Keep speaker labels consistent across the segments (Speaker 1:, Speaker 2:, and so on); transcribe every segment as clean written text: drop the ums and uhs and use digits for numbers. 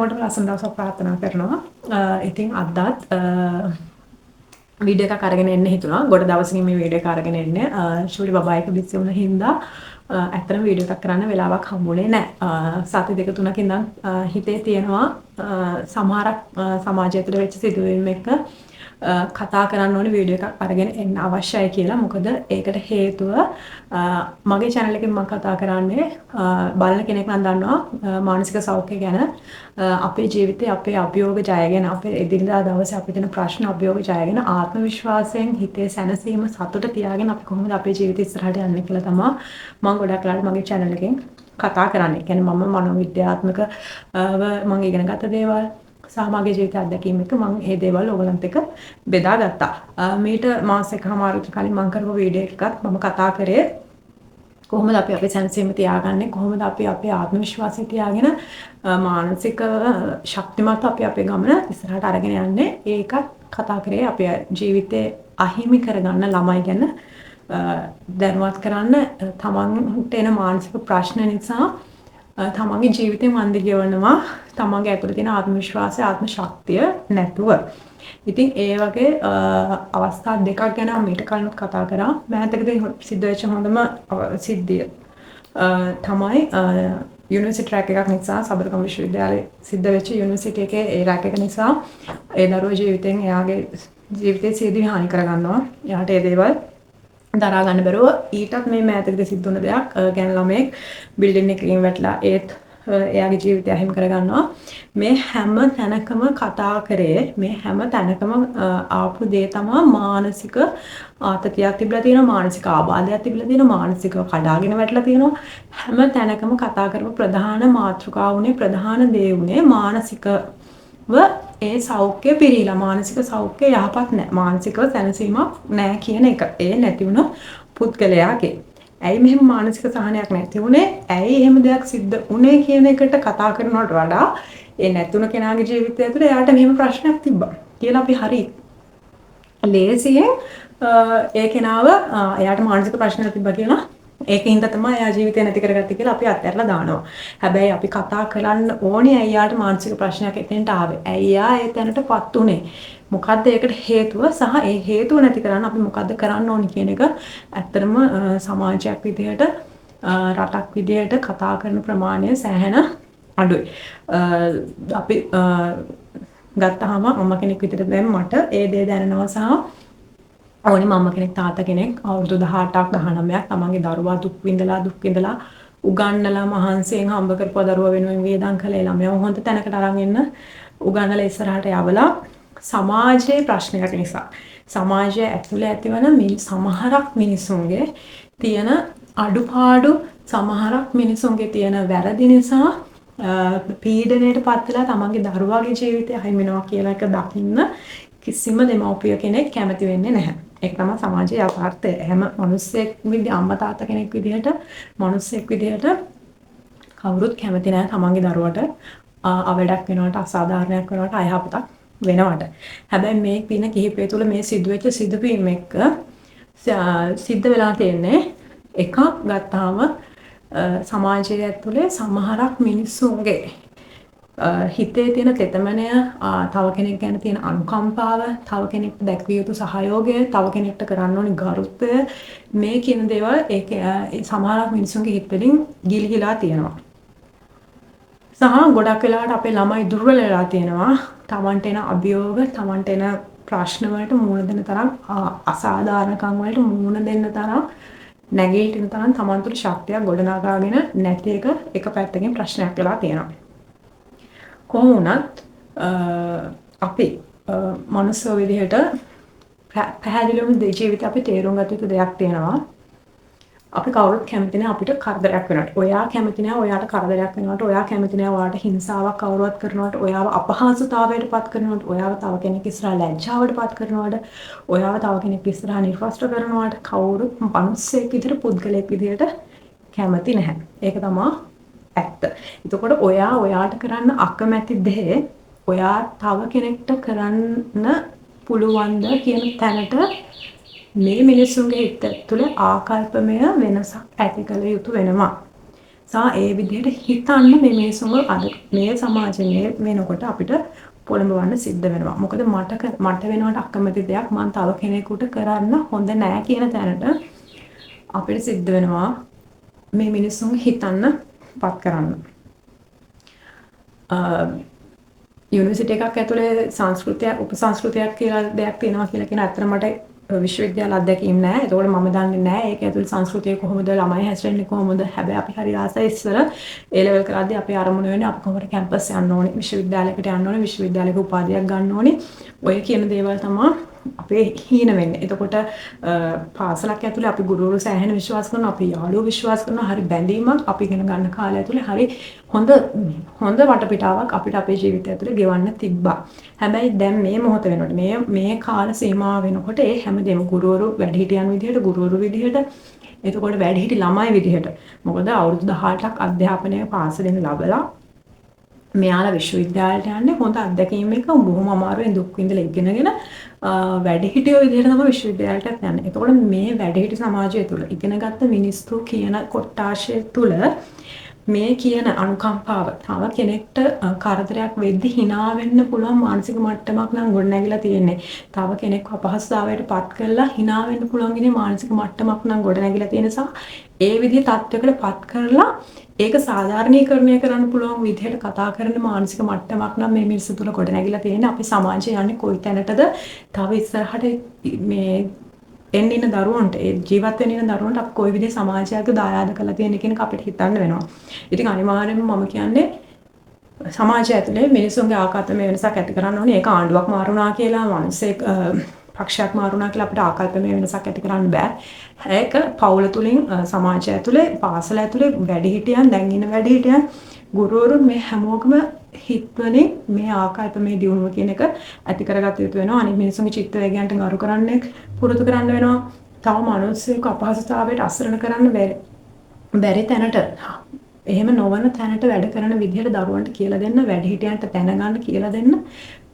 Speaker 1: හැමෝටම ලස්සන දවසක් ප්‍රාර්ථනා කරනවා. ඉතින් අදත් වීඩියෝ එකක් අරගෙන එන්න හිතුණා. ගොඩ දවසකින් මේ වීඩියෝ එක අරගෙන එන්නේ. ෂූලි බබා එක බිසි වුණ හින්දා ඇත්තටම වීඩියෝ එකක් කරන්න වෙලාවක් හම්බුනේ නැහැ. සති දෙක තුනක ඉඳන් හිතේ තියෙනවා සමහරක් සමාජය තුළ වෙච්ච සිදුවීම් එක්ක කතා කරන්න ඕනේ වීඩියෝ එකක් අරගෙන එන්න අවශ්‍යයි කියලා. මොකද ඒකට හේතුව මගේ channel එකෙන් මම කතා කරන්නේ බලන කෙනෙක් නම් දන්නවා මානසික සෞඛ්‍ය ගැන, අපේ ජීවිතේ අපේ අභියෝග ජයගෙන, අපේ එදිනදා දවසේ අපිට තියෙන ප්‍රශ්න අභියෝග ජයගෙන ආත්ම විශ්වාසයෙන් හිතේ සැනසීම සතුට තියාගෙන අපි කොහොමද අපේ ජීවිතය ඉස්සරහට යන්නේ කියලා තමයි මම ගොඩක් වෙලාවට මගේ channel එකෙන් කතා කරන්නේ. ඒ කියන්නේ මම මනෝවිද්‍යාත්මකව මම ඉගෙන ගත්ත දේවල් සහ මගේ ජීවිත අත්දැකීම් එක්ක මම මේ දේවල් ඔයගලන්ට එක්ක බෙදාගත්තා. මීට මාස එකමාරකට කලින් මම කරපු වීඩියෝ එකකත් මම කතා කරේ කොහොමද අපි අපේ සැනසීම තියාගන්නේ, කොහොමද අපි අපේ ආත්ම විශ්වාසය තියාගෙන මානසික ශක්තිමත් අපි අපේ ගමන ඉස්සරහට අරගෙන යන්නේ. ඒකත් කතා කරේ අපේ ජීවිතේ අහිමි කරගන්න ළමයි ගැන දැනුවත් කරන්න, තමන්ට එන මානසික ප්‍රශ්න නිසා තමන්ගේ ජීවිතේ මන්ද ගෙවනවා, තමන්ගේ ඇතුළේ තියෙන ආත්ම විශ්වාසය, ආත්ම ශක්තිය නැතුව. ඉතින් ඒ වගේ අවස්ථා දෙකක් ගැන මීට කලින් කතා කරා. මෑතකදී සිද්ධ වෙච්ච හොඳම සිද්ධිය තමයි යුනිවර්සිටි රැක් එකක් නිසා, සබරකම් විශ්වවිද්‍යාලයේ සිද්ධ වෙච්ච යුනිවර්සිටි එකේ ඒ රැක් එක නිසා ඒ දරුවෝ ජීවිතෙන් එයාගේ ජීවිතේ සියදිවි හානි කරගන්නවා. එයාට ඒ දේවල් දරා ගන්න බැරුව ඊටත් මේ මෑතකදී සිද්ධ වුණ දෙයක්, ගැන ළමෙක් බිල්ඩින් එකකින් වැටලා ඒත් එයාගේ ජීවිතය අහිමි කරගන්නවා. මේ හැම තැනකම කතා කරේ, මේ හැම තැනකම ආපු දේ තමයි මානසික ආතතියක් තිබිලා තියෙනවා, මානසික ආබාධයක් තිබිලා තියෙනවා, මානසික කඩාගෙන වැටලා තියෙනවා. හැම තැනකම කතා කරපු ප්‍රධාන මාතෘකාව උනේ, ප්‍රධාන දේ උනේ මානසිකව ඒ සෞඛ්‍ය පිරීලා, මානසික සෞඛ්‍ය යහපත් නැහැ, මානසිකව සැනසීමක් නැහැ කියන එක. ඒ නැති වුණ පුද්ගලයාගේ ඇයි මෙහෙම මානසික සහනයක් නැති වුනේ, ඇයි එහෙම දෙයක් සිද්ධ වුනේ කියන එකට කතා කරනවට වඩා ඒ නැතුණ කෙනාගේ ජීවිතය ඇතුළේ එයාට මෙහෙම ප්‍රශ්නයක් තිබ්බා කියලා අපි හරි ලේසියෙන් ඒ කෙනාව එයාට මානසික ප්‍රශ්නයක් තිබ්බා කියලා ඒකින්ද තමයි එයා ජීවිතය නැති කරගත්තේ කියලා අපි අත්හැරලා දානවා. හැබැයි අපි කතා කරන්න ඕනේ ඇයි එයාට මානසික ප්‍රශ්නයක් එතෙන්ට ආවේ, ඇයි එයා ඒ තැනටපත් උනේ, මොකද්ද ඒකට හේතුව, සහ ඒ හේතුව නැති කරන්න අපි මොකද්ද කරන්න ඕනි කියන එක ඇත්තටම සමාජයක් විදිහට, රටක් විදිහට කතා කරන ප්‍රමාණය සෑහෙන අඩුයි. අපි ගත්තාම මම කෙනෙක් විදිහට දැන් මට ඒ දේ දැනෙනවා, සහ ඕනි මම කෙනෙක්, තාත්තා කෙනෙක් අවුරුදු 18ක් 19ක් තමන්ගේ දරුවා දුක් විඳලා උගන්නලා මහන්සියෙන් හම්බ කරපුවා දරුවා වෙනුවෙන් වේදම් කළේ ළමයා හොඳ තැනකට අරන් එන්න උගන්නලා ඉස්සරහට යවලා සමාජයේ ප්‍රශ්නයක් නිසා, සමාජය ඇතුළේ ඇතිවන සමහරක් මිනිසුන්ගේ තියෙන අඩුපාඩු, සමහරක් මිනිසුන්ගේ තියෙන වැරදි නිසා පීඩනයට පත් වෙලා තමන්ගේ දරුවාගේ ජීවිතය අහිමි වෙනවා කියලා එක දකින්න කිසිම දෙමව්පිය කෙනෙක් කැමති වෙන්නේ නැහැ. ඒක තමයි සමාජයේ යථාර්ථය. හැම මිනිස්සෙක් විදිහට, අම්මා තාත්තා කෙනෙක් විදිහට, මිනිස්සෙක් විදිහට කවුරුත් කැමති නැහැ තමන්ගේ දරුවට අවඩක් වෙනවට, අසාධාරණයක් වෙනවට, අයහපතක් වෙනවට. හැබැයි මේ පින කිහිපය තුළ මේ සිදුවෙච්ච සිදුවීම් එක්ක සිද්ධ වෙලා තියෙන්නේ, එකක් ගත්තාම සමාජයේ ඇතුලේ සමහරක් මිනිස්සුන්ගේ හිතේ තියෙන තෙතමනය, තව කෙනෙක් ගැන තියෙන අනුකම්පාව, තව කෙනෙක්ට දැක්විය යුතු සහයෝගය, තව කෙනෙක්ට කරන්න ඕනි ගරුත්වය, මේ කියන දේවල් ඒ සමහරක් මිනිස්සුන්ගේ හිත වලින් ගිලිහිලා තියෙනවා. සහ ගොඩක් වෙලාවට අපේ ළමයි දුර්වල වෙලා තියෙනවා. තමන්ට එන අභියෝග, තමන්ට එන ප්‍රශ්න වලට මුහුණ දෙන්න තරම්, අසාධාරණකම් වලට මුහුණ දෙන්න තරම්, නැගීටින තරම් තමන් තුළ ශක්තියක් ගොඩනගාගෙන නැති එක පැත්තකින් ප්‍රශ්නයක් වෙලා තියෙනවා. කොහොම වුණත් අපි මනුස්ස විදිහට පැහැදිලිවම ජීවිතේ අපි තේරුම් ගත යුතු දෙයක් තියෙනවා. අපි කවුරුත් කැමති නැහැ අපිට කරදරයක් වෙනවට. ඔයා කැමති නැහැ ඔයාට කරදරයක් වෙනවට. ඔයා කැමති නැහැ ඔයාට හිංසාවක් කවුරුවත් කරනවට, ඔයාව අපහසුතාවයට පත් කරනවට, ඔයාව තව කෙනෙක් ඉස්සරහා ලැජ්ජාවට පත් කරනවට, ඔයාව තව කෙනෙක් ඉස්සරහා නිර්වස්ත්‍ර කරනවට කවුරුත් මනුස්සයෙක් විදිහට, පුද්ගලයෙක් විදිහට කැමති නැහැ. ඒක තමයි ඇත්ත. එතකොට ඔයා ඔයාට කරන්න අකමැති දේ ඔයා තව කෙනෙක්ට කරන්න පුළුවන්ද කියන තැනට මේ මිනිස්සුන්ගේ හිත තුළ ආකල්පමය වෙනසක් ඇති කළ යුතු වෙනවා. සහ ඒ විදිහට හිතන්න මේ මිනිස්සුන්ව අද මේ සමාජයේ වෙනකොට අපිට පොළඹවන්න සිද්ධ වෙනවා. මොකද මට වෙනවට අකමැති දෙයක් මම තව කෙනෙකුට කරන්න හොඳ නෑ කියන තැනට අපිට සිද්ධ වෙනවා මේ මිනිස්සුන් හිතන්න පත් කරන්න. යුනිවර්සිටි එකක් ඇතුලේ සංස්කෘතියක් උපසංස්කෘතියක් කියලා දෙයක් තියෙනවා කියලා කියන අතර මට විශ්වවිද්‍යාල අත්දැකීම් නැහැ. ඒකෝට මම දන්නේ නැහැ ඒක ඇතුලේ සංස්කෘතිය කොහොමද ළමයි හැසිරෙන්නේ කොහොමද. හැබැයි අපි හරි ආසයි ඉස්සර ඒ ලෙවල් කරද්දී අපේ අරමුණ වෙන්නේ අපි කොහොමද කැම්පස් යන්න ඕනේ, විශ්වවිද්‍යාලයකට යන්න ඕනේ, විශ්වවිද්‍යාලයක උපාධියක් ගන්න ඕනේ. ඔය කියන දේවල් තමයි අපේ හීන වෙන්නේ. එතකොට පාසලක් ඇතුලේ අපි ගුරුවරු සෑහෙන විශ්වාස කරනවා, අපි යාළුවෝ විශ්වාස කරනවා. හරි බැඳීමක් අපි ඉගෙන ගන්න කාලය ඇතුලේ හරි හොඳ වටපිටාවක් අපිට අපේ ජීවිතය ඇතුලේ ගෙවන්න තිබ්බා. හැබැයි දැන් මේ මොහොත වෙනකොට මේ කාල සීමාව වෙනකොට ඒ හැමදේම ගුරුවරු වැඩිහිටියන් විදිහට ගුරුවරු විදිහට එතකොට වැඩිහිටි ළමයි විදිහට මොකද අවුරුදු 18ක් අධ්‍යාපනය පාසලෙන් ලැබලා මෙයාලා විශ්වවිද්‍යාලයට යන්නේ හොඳ අත්දැකීම් එක බොහොම අමාරුවෙන් දුක් විඳලා ඉගෙනගෙන වැඩිහිටියෝ විදිහට තමයි විශ්වවිද්‍යාලයට යන්නේ. එතකොට මේ වැඩිහිටි සමාජය තුළ ඉගෙනගත්ත මිනිස්සු කියන කොට්ටාශය තුළ මේ කියන අනුකම්පාව තව කෙනෙක්ට කරදරයක් වෙද්දි hina වෙන්න පුළුවන් මානසික මට්ටමක් නම් ගොඩනැගිලා තියෙන්නේ. තව කෙනෙක්ව අපහසුතාවයට පත් කරලා hina වෙන්න පුළුවන් ඉන්නේ මානසික මට්ටමක් නම් ගොඩනැගිලා තියෙන නිසා ඒ විදිහේ තත්ත්වයකට පත් කරලා ඒක සාධාරණීකරණය කරන්න පුළුවන් විදිහට කතා කරන මානසික මට්ටමක් නම් මේ මිනිස්සු තුල ගොඩනැගිලා තියෙන. අපි සමාජය යන්නේ කොයි තැනටද තව ඉස්සරහට මේ එන්න ඉන්න දරුවන්ට ඒ ජීවත් වෙන්න ඉන්න දරුවන්ට අපි කොයි විදිහේ සමාජයක දායාද කරලා තියෙන කියන එක අපිට හිතන්න වෙනවා. ඉතින් අනිවාර්යයෙන්ම මම කියන්නේ සමාජය ඇතුලේ මිනිස්සුන්ගේ ආකල්පමය වෙනසක් ඇති කරන්න ඕනේ. ඒක ආණ්ඩුවක් මාරුණා කියලා මිනිස්සෙක් පක්ෂයක් මාරුණා කියලා අපිට ආකල්පමය වෙනසක් ඇති කරන්න බෑ. ඒක පවුල තුලින් සමාජය ඇතුලේ පාසල ඇතුලේ වැඩිහිටියන් දැන් ඉන්න වැඩිහිටියන් ගුරුවරුන් මේ හැමෝගම හිතවලින් මේ ආකල්පමය දියුණුව කියන එක ඇති කරගත යුතු වෙනවා. අනිත් මිනිස්සුන්ගේ චිත්ත වේගයන්ට ගරු කරන්නේ පුරුදු කරන්න වෙනවා. තව මිනිස්සුන්ව අපහසුතාවයට අසරණ කරන්න බැරි තැනට එහෙම නොවන තැනට වැඩ කරන විදිහට දරුවන්ට කියලා දෙන්න, වැඩිහිටියන්ට දැනගන්න කියලා දෙන්න.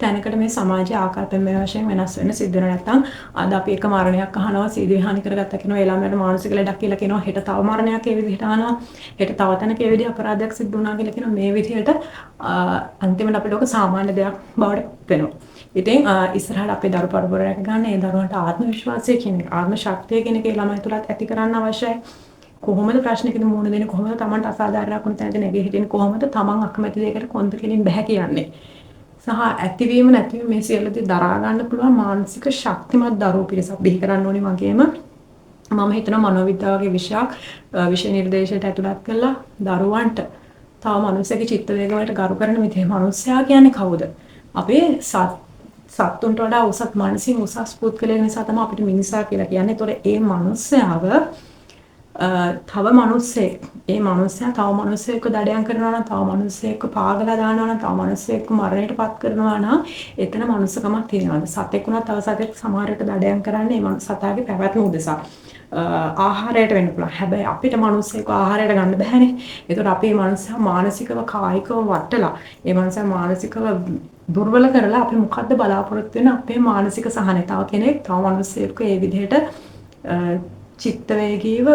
Speaker 1: තැනකට මේ සමාජයේ ආකල්පමය වශයෙන් වෙනස් වෙන්න සිද්ධ වෙනවා. නැත්නම් අද අපි එක මරණයක් අහනවා සීදී හානි කරගත්තා කියනවා, ඒ ළමයාට මානසික ලෙඩක් කියලා කියනවා, හෙට තව මරණයක් ඒ විදිහට අහනවා, හෙට තව තැනක ඒ විදිහ අපරාධයක් සිද්ධ වුණා කියලා කියනවා. මේ විදිහට අන්තිමට අපේ ලෝක සාමාන්‍ය දෙයක් බවට වෙනවා. ඉතින් ඉස්සරහට අපේ දරු පරපුර රැක ගන්න, ඒ දරුවන්ට ආත්ම විශ්වාසය කියන එක, ආත්ම ශක්තිය කියන එක ඒ ළමයි තුලත් ඇති කරන්න අවශ්‍යයි. කොහොමද ප්‍රශ්නයකට මුහුණ දෙන්නේ, කොහොමද Tamanට අසාධාරණයක් වුණ තැනට නැගී හිටින්නේ, කොහොමද Taman අකමැති දෙයකට කොන්ද කෙලින් බෑ කියන්නේ. සහ ඇතිවීම නැතිවීම මේ සියලු දේ දරා ගන්න පුළුවන් මානසික ශක්තිමත් දරුවෝ පිරිසක් බිහි කරන්න ඕනේ. වගේම මම හිතනවා මනෝවිද්‍යාව වගේ විෂයක් විෂය නිර්දේශයට ඇතුළත් කරලා දරුවන්ට තව මිනිස්සෙගේ චිත්ත වේග වලට ගරු කරන විදිහ මිනිස්සයා කියන්නේ කවුද? අපේ සත්තුන්ට වඩා උසස් මානසික උසස් පුද්ගලයෙක් නිසා තමයි අපිට මිනිසා කියලා කියන්නේ. ඒතොර ඒ මිනිස්යාව තව මිනිස්සෙක් ඒ මිනිස්සයා තව මිනිස්සෙක්ව දඩයන් කරනවා නම්, තව මිනිස්සෙක්ව පාගලා දානවා නම්, තව මිනිස්සෙක්ව මරණයට පත් කරනවා නම් එතන මනුස්සකමක් තියෙනවාද? සතෙක් වුණා තව සතෙක් සමහරට දඩයන් කරන්නේ මේ සතාගේ පැවැත්ම උදෙසා. ආහාරයට වෙන්න පුළුවන්. හැබැයි අපිට මිනිස්සෙක්ව ආහාරයට ගන්න බෑනේ. ඒතකොට අපේ මනුස්සයා මානසිකව කායිකව වටලා ඒ මනුස්සයා මානසිකව දුර්වල කරලා අපි මොකද්ද බලාපොරොත්තු වෙන අපේ මානසික සහනය. තව කෙනෙක් තව මිනිස්සෙක්ව ඒ විදිහට චිත්ත වේගීව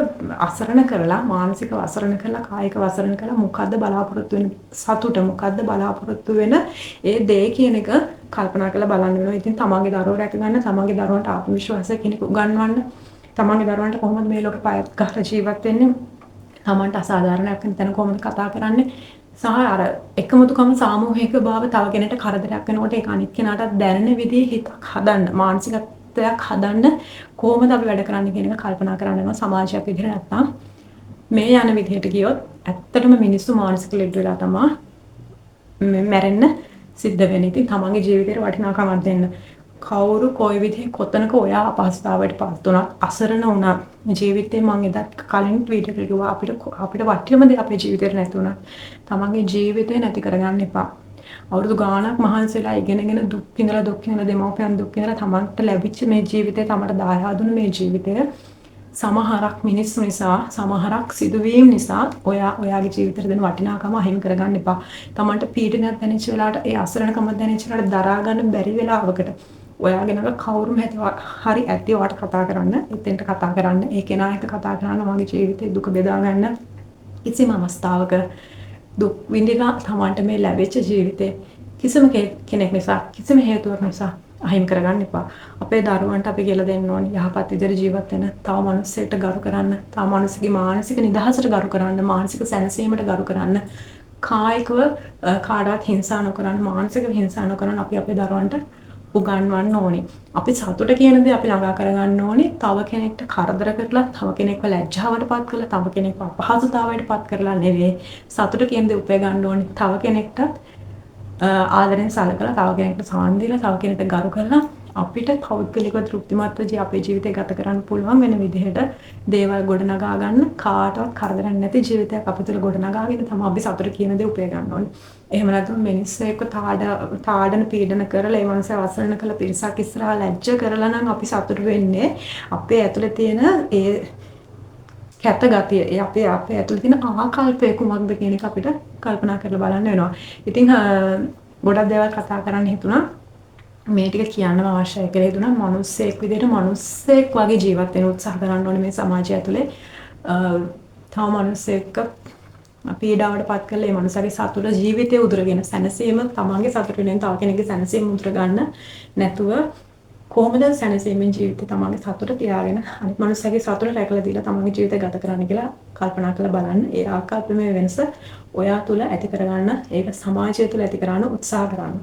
Speaker 1: අසරණ කරලා, මානසිකව අසරණ කරලා, කායිකව අසරණ කරලා මොකද්ද බලාපොරොත්තු වෙන සතුට, මොකද්ද බලාපොරොත්තු වෙන ඒ දේ කියන එක කල්පනා කරලා බලන්න වෙනවා. ඉතින් තමන්ගේ දරුවෝ රැක ගන්න, තමන්ගේ දරුවන්ට ආත්ම විශ්වාසය කෙනෙක් උගන්වන්න, තමන්ගේ දරුවන්ට කොහොමද මේ ලෝකේ පයත් ගහලා ජීවත් වෙන්නේ, තමන්ට අසාධාරණයක් වෙන තැන කොහොමද කතා කරන්නේ, සහ අර එකමුතුකම සාමූහික භාව තව කෙනෙක්ට කරදරයක් වෙනකොට ඒක අනිත් කෙනාට දැනෙන විදිහේ හිතක් හදන්න, මානසිකත්වයක් හදන්න කොහොමද අපි වැඩ කරන්න කියන එක කල්පනා කරන්න වෙනවා සමාජයක් විදිහට. නැත්තම් මේ යන විදිහට ගියොත් ඇත්තටම මිනිස්සු මානසික ලෙඩ වෙලා තමයි මැරෙන්න සිද්ධ වෙන්නේ. ඉතින් තමන්ගේ ජීවිතේට වටිනාකමක් දෙන්න. කවුරු කොයි විදිහේ කොතනක ඔයා අපහසුතාවයට පත් වුණා, අසරණ වුණා ජීවිතේ, මම එදත් කලින් ට්වීට් එකේ කිව්වා අපිට වටිනම දේ අපේ ජීවිතේට නැති වුණා. තමන්ගේ ජීවිතේ නැති කරගන්න එපා. අවුරුදු ගාණක් මහන්සි වෙලා ඉගෙනගෙන දුක් විඳලා දෙමව්පියන් දුක් විඳලා තමන්ට ලැබිච්ච මේ ජීවිතේ, තමන්ට දායාදුන මේ ජීවිතය සමහරක් මිනිස්සු නිසා, සමහරක් සිදුවීම් නිසා ඔයාගේ ජීවිතේට දෙන වටිනාකම අහිමි කරගන්න එපා. තමන්ට පීඩනයක් දැනෙච්ච වෙලාවට, ඒ අසරණකම දැනෙච්ච වෙලාවට දරා ගන්න බැරි වෙලාවකට ඔයාගේ නඟ කවුරුම හරි ඇත්තේ වට කතා කරන්න, එතෙන්ට කතා කරන්න, ඒ කෙනා එක්ක කතා කරන්න, මගේ ජීවිතේ දුක බෙදා ගන්න. කිසිම අවස්ථාවක දුක් විඳිලා තමන්ට මේ ලැබෙච්ච ජීවිතේ කිසිම කෙනෙක් නිසා කිසිම හේතුවක් නිසා අහිමි කරගන්න එපා. අපේ දරුවන්ට අපි කියලා දෙන්න ඕනේ යහපත් විදිහට ජීවත් වෙන, තව මිනිස්සෙක්ට ගරු කරන්න, තව මිනිස්සුගේ මානසික නිදහසට ගරු කරන්න, මානසික සැනසීමට ගරු කරන්න, කායිකව කාටවත් හිංසා නොකරන්න, මානසික හිංසා නොකරන්න අපි අපේ දරුවන්ට උගන්වන්න ඕනේ. අපි සතුට කියන දේ අපි ළඟා කරගන්න ඕනේ. තව කෙනෙක්ට කරදර කරලා, තව කෙනෙක්ව ලැජ්ජාවටපත් කරලා, තව කෙනෙක්ව අපහසුතාවයටපත් කරලා නෙවෙයි. සතුට කියන දේ උපය ගන්න ඕනේ. තව කෙනෙක්ට ආදරෙන් සලකලා, තව කෙනෙක්ට සාන් දීලා, තව කෙනෙක්ට ගරු කරලා අපිට පෞද්ගලිකව තෘප්තිමත්ව අපේ ජීවිතය ගත කරන්න පුළුවන් වෙන විදිහට දේවල් ගොඩනගා ගන්න, කාටවත් කරදරයක් නැති ජීවිතයක් අපිට ගොඩනගාගෙන තමයි අපි සතුට කියන දේ උපය ගන්න ඕනේ. එහෙම නැත්නම් මිනිස්සු එක්ක තාඩන පීඩන කරලා ඒ මනස අවසන් කළ පිරිසක් ඉස්සරහා ලැජ්ජ කරලා නම් අපි සතුට වෙන්නේ අපේ ඇතුලේ තියෙන ඒ කැත ගතිය, ඒ අපේ ඇතුලේ තියෙන ආකල්පය කුමක්ද කියන එක අපිට කල්පනා කරලා බලන්න වෙනවා. ඉතින් ගොඩක් දේවල් කතා කරන්න හිතුණා. මේ ටික කියන්නම අවශ්‍යයි කියලා හිතුණා. මිනිස්සෙක් විදිහට මිනිස්සෙක් වගේ ජීවත් වෙන්න උත්සාහ කරන්න ඕනේ මේ සමාජය ඇතුලේ. තව මිනිස්සෙක් පීඩාවට පත් කරලා ඒ මනුස්සයාගේ සතුට ජීවිතය උදුරගෙන සැනසීම තමන්ගේ සතුට වෙනුවෙන් තව කෙනෙක්ගේ සැනසීම උදුර ගන්න නැතුව කොහොමද සැනසීමෙන් ජීවිතේ තමන්ගේ සතුට තියාගෙන අනිත් මනුස්සයාගේ සතුට රැකලා දීලා තමන්ගේ ජීවිතය ගත කරන්න කියලා කල්පනා කරලා බලන්න. ඒ ආකල්පමය වෙනස ඔයා තුල ඇති කරගන්න, ඒක සමාජය තුල ඇති කරගන්න උත්සාහ කරන්න.